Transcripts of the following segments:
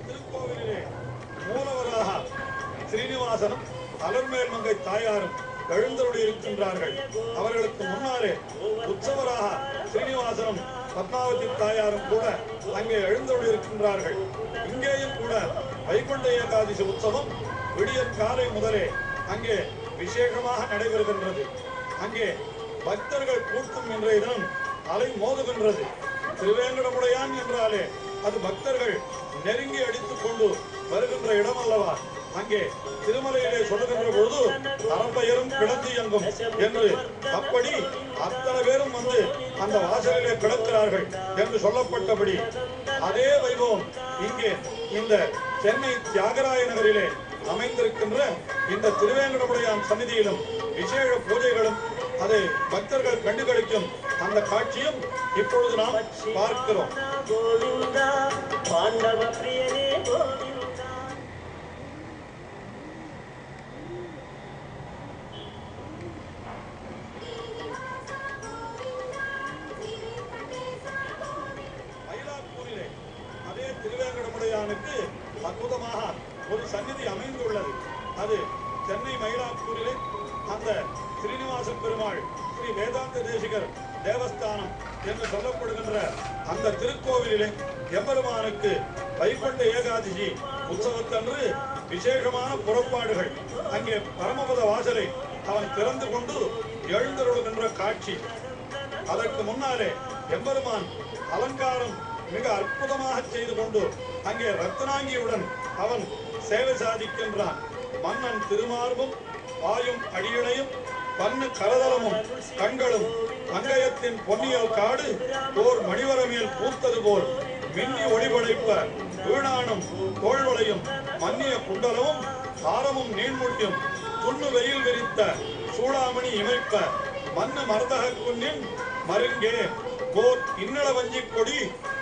திருக்கோவிலிலே மூலவராக ஸ்ரீனிவாசனும் அலர்மேல் மங்கை தாயாரும் எழுந்தருளி இருக்கின்றார்கள். அவர்களுக்கு முன்னாலே உற்சவராக ஸ்ரீனிவாசனும் பத்மாவதி தாயாரும் கூட அங்கே எழுந்தருளி இருக்கின்றார்கள். இங்கேயும் கூட வைகுண்ட ஏகாதசி உற்சவம் விடியற் காலை முதலே அங்கே விசேஷமாக நடைபெறுகின்றது. அங்கே பக்தர்கள் கூட்டம் இன்றைய தினம் அலை மோதுகின்றது. திருவேங்கடமுடையான் என்றாலே அது பக்தர்கள் நெருங்கி அடித்துக் கொண்டு வருகின்ற இடம் அல்லவா? அங்கே திருமலையிலே சொல்லுகின்ற பொழுது அரம்பயரும் கிடந்து இயங்கும் என்று, அப்படி அத்தனை பேரும் வந்து அந்த வாசலிலே கிடக்கிறார்கள் என்று சொல்லப்பட்டபடி அதே வைபவம் இங்கே இந்த சென்னை தியாகராய நகரிலே அமைந்திருக்கின்ற இந்த திருவேங்கடமுடையான் சந்நிதியிலும் விசேஷ பூஜைகளும் அதை பக்தர்கள் கண்டுகளிக்கும் அந்த காட்சியும் இப்பொழுது நாம் பார்க்கிறோம். மயிலாப்பூரிலே அதே திருவேங்கடமுடையானுக்கு அற்புதமாக ஒரு சந்நிதி அமைந்துள்ளது. அது சென்னை மயிலாப்பூரிலே அந்த ஸ்ரீனிவாச பெருமாள் ஸ்ரீ வேதாந்த தேசிகர் தேவஸ்தானம் என்று சொல்லப்படுகின்ற அந்த திருக்கோவிலிலே எம்பெருமானுக்கு வைகுண்ட ஏகாதசி உற்சவத்தன்று விசேஷமான புறப்பாடுகள். அங்கே பரமபத வாசலை அவன் திறந்து கொண்டு எழுந்தருளுகின்ற காட்சி. அதற்கு முன்னாலே எம்பெருமான் அலங்காரம் மிக அற்புதமாக செய்து கொண்டு அங்கே ரத்னாங்கியுடன் அவன் சேவை சாதிக்கின்றான். மன்னன் திருமார்பும் வாயும் அடியணையும் பன்னு கரதலமும் கண்களும் அங்கயத்தின் பொன்னியல் காடு ஓர் மணிவரமேல் பூத்தது போல் மின்னி ஒளிபடைப்ப வீணானும் தோள்வளையும் மன்னிய குண்டலமும் ஆரமும் நீண்முடியும் துண்ணு வெயில் விரித்த சூடாமணி இமைப்ப மண்ணு மரதக குன்னின் மருங்கே ஓர் இன்னள வஞ்சி கொடி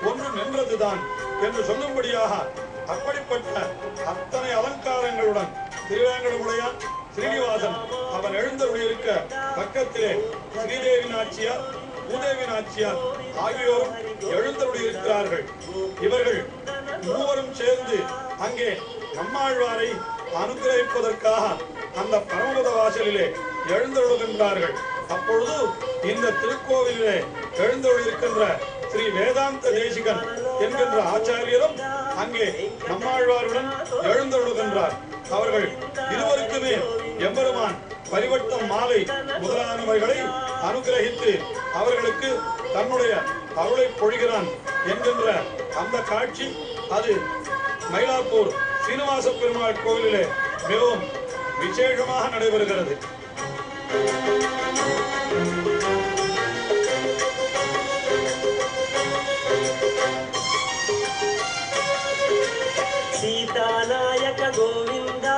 ஒன்று நின்றதுதான் என்று சொல்லும்படியாக அப்படிப்பட்ட அத்தனை அலங்காரங்களுடன் திருவேங்கடமுடையான் ஸ்ரீனிவாசன் அவன் எழுந்தருளியிருக்க பக்கத்திலே ஸ்ரீதேவி நாச்சியார் பூதேவி நாச்சியார் ஆகியோரும் எழுந்தருளியிருக்கிறார்கள். இவர்கள் மூவரும் சேர்ந்து அங்கே நம்மாழ்வாரை அனுகிரகிப்பதற்காக அந்த பரமபத வாசலிலே எழுந்தருளுகின்றார்கள். அப்பொழுது இந்த திருக்கோவிலே எழுந்தருளிருக்கின்ற ஸ்ரீ வேதாந்த தேசிகன் என்கின்ற ஆச்சாரியரும் அங்கே நம்மாழ்வாருடன் எழுந்தருளுகின்றார். அவர்கள் இருவருக்குமே எம்பெருமான் பரிவட்டம் மாலை முதலானவைகளை அனுகிரகித்து அவர்களுக்கு தன்னுடைய அருளை பொழிகிறான் என்கின்ற அந்த காட்சி அது மயிலாப்பூர் சீனிவாச பெருமாள் கோவிலிலே மிகவும் விசேஷமாக நடைபெறுகிறது. सीतानायक गोविंदा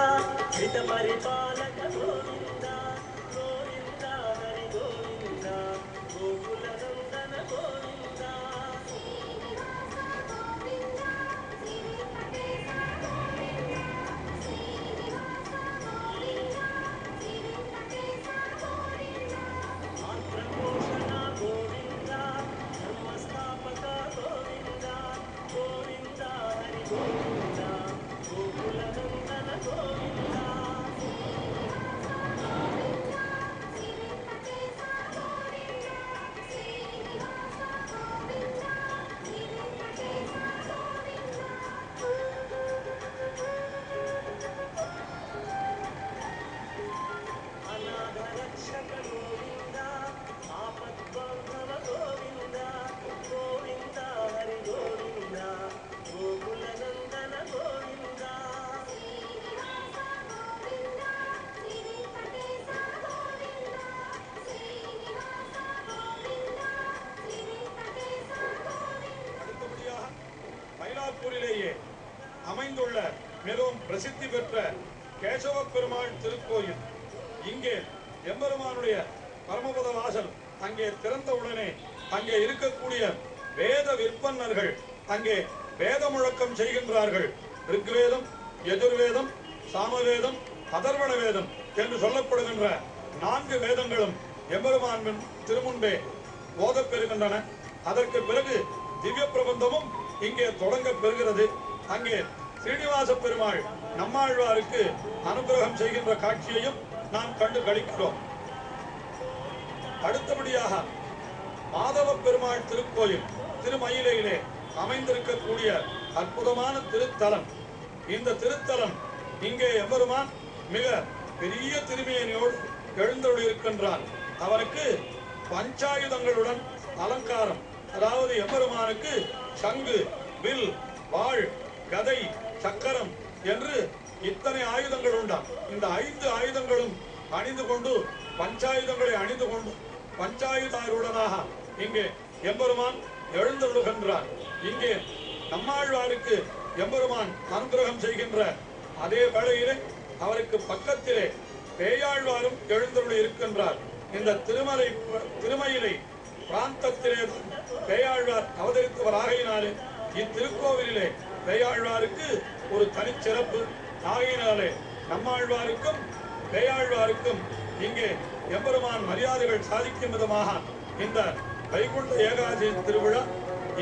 कृत परिपालक गोविंदा गोविंदा हरि गोविंदा गोकुल नंदन गोविंदा आंध्रपोषणा गोविंदा धर्मस्थापक गोविंदा गोविंदा हरि गोविंदा மயிலாப்பூரிலேயே அமைந்துள்ள மிகவும் பிரசித்தி பெற்ற கேசவ பெருமாள் திருக்கோயில். இங்கே எம்பெருமானுடைய பரமபத வாசல் அங்கே திறந்தவுடனே அங்கே இருக்கக்கூடிய வேத விற்பன்னர்கள் அங்கே வேத முழக்கம் செய்கின்றார்கள். ரிக்வேதம், யஜுர்வேதம், சாமவேதம், அதர்வண வேதம் என்று சொல்லப்படுகின்ற 4 வேதங்களும் எம்பெருமான் திருமுன்பே ஓதப் பெறுகின்றன. அதற்கு பிறகு திவ்ய பிரபந்தமும் இங்கே தொடங்க பெறுகிறது. அங்கே ஸ்ரீனிவாச பெருமாள் நம்மாழ்வாருக்கு அனுகிரகம் செய்கின்ற காட்சியையும் நாம் கண்டு களிக்கிறோம். அடுத்தபடியாக மாதவ பெருமாள் திருக்கோயில் திருமயிலையிலே அமைந்திருக்கக்கூடிய அற்புதமான திருத்தலம். இந்த திருத்தலம் இங்கே எம்பெருமான் மிக பெரிய திருமேனியோடு எழுந்தருளி இருக்கின்றான். அவனுக்கு பஞ்சாயுதங்களுடன் அலங்காரம், அதாவது எம்பெருமானுக்கு சங்கு, வில், வாள், கதை, சக்கரம் என்று இத்தனை ஆயுதங்கள் உண்டாம். இந்த 5 ஆயுதங்களும் அணிந்து கொண்டு பஞ்சாயுதங்களை அணிந்து கொண்டு பஞ்சாயுதாருடனாக இங்கே எம்பெருமான் எழுந்தருளுகின்றான். இங்கே நம்மாழ்வாருக்கு எம்பெருமான் அனுகிரகம் செய்கின்ற அதே வேளையிலே அவருக்கு பக்கத்திலே பேயாழ்வாரும் எழுந்தருளி இருக்கின்றார். இந்த திருமயிலை பிராந்தத்திலே பேயாழ்வார் அவதரித்தவர் ஆகையினாலே இத்திருக்கோவிலே பேயாழ்வாருக்கு ஒரு தனிச்சிறப்பு ஆகையினாலே நம்மாழ்வாருக்கும் பேயாழ்வாருக்கும் இங்கே எம்பெருமான் மரியாதைகள் சாதிக்கும் விதமாக இந்த வைகுண்ட ஏகாதசி திருவிழா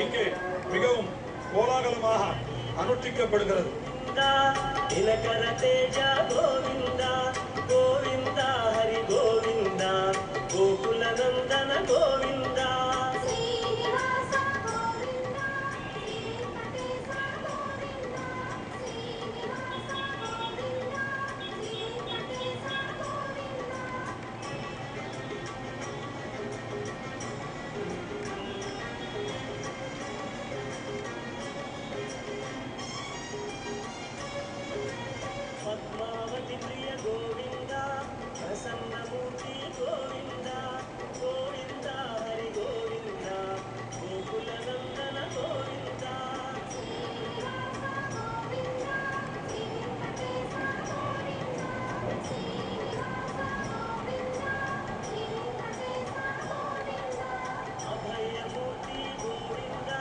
இங்கே மிகவும் கோலாகலமாக அனுஷ்டிக்கப்படுகிறது. தினகர தேஜ கோவிந்த கோவிந்த ஹரி கோவிந்த கோகுல நந்தன கோவிந்த பத்மாவதி பிரிய கோவிந்த பிரசன்னமூர்த்தி கோவிந்த கோவிந்த ஹரி கோவிந்த கோகுல நந்தன கோவிந்த அபயமூர்த்தி கோவிந்த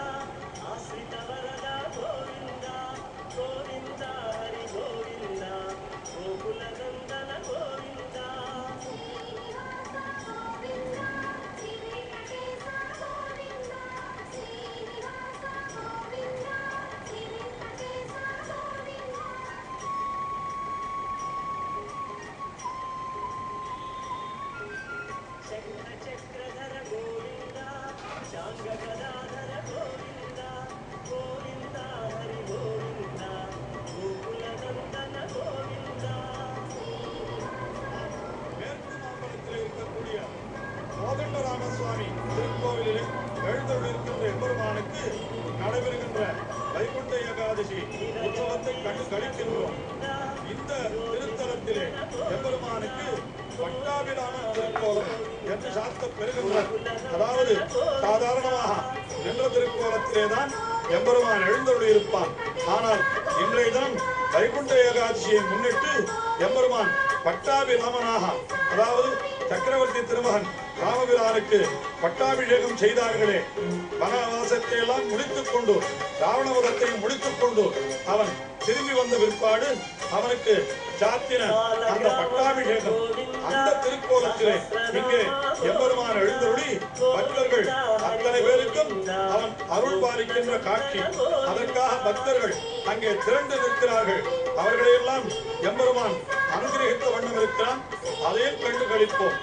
ஆசிரித வரத கோவிந்த கோவிந்த ஹரி கோவிந்த கோகுல நந்தன கோவிந்த சக்கர சக்கரதர கோவிந்த சாங்க கதாதர கோவிந்த கோவிந்த ஹரி கோவிந்த கோகுல நந்தன கோவிந்த மேற்கு மாம்பலத்தில் இருக்கக்கூடிய கோதண்டராமசுவாமி திருக்கோவிலிலே எழுந்தருளிருக்கின்ற எம்பெருமானுக்கு நடைபெறுகின்ற வைகுண்ட ஏகாதசி உற்சவத்தை கண்டு களிக்கின்றோம். இந்த திருத்தலத்திலே எம்பெருமானுக்கு பட்டாபிராம திருக்கோலம் என்று சாத்தப் பெறுகின்றார். அதாவது சாதாரணமாக நின்ற திருக்கோலத்திலேதான் எம்பெருமான் எழுந்தருளி இருப்பான். ஆனால் இன்றைய தினம் வைகுண்ட ஏகாதசியை முன்னிட்டு எம்பெருமான் பட்டாபிராமனாக, அதாவது சக்கரவர்த்தி திருமகன் ராமபிரானுக்கு பட்டாபிஷேகம் செய்தார்களே, வனவாசத்தை எல்லாம் முடித்துக் கொண்டு ராவணவதத்தை முடித்துக் கொண்டு அவன் திரும்பி வந்த பிற்பாடு அவனுக்கு சாத்தின அந்த பட்டாபிஷேகம் அந்த திருக்கோலத்திலே இங்கே எம்பெருமான் எழுந்தருளி பக்தர்கள் அத்தனை பேருக்கும் அவன் அருள் பாலிக்கின்ற காட்சி. அதற்காக பக்தர்கள் அங்கே திரண்டு நிற்கிறார்கள். அவர்களையெல்லாம் எம்பெருமான் அனுகிரகித்த வண்ணம் இருக்கிறான். அதையும் கண்டு களிப்போம்.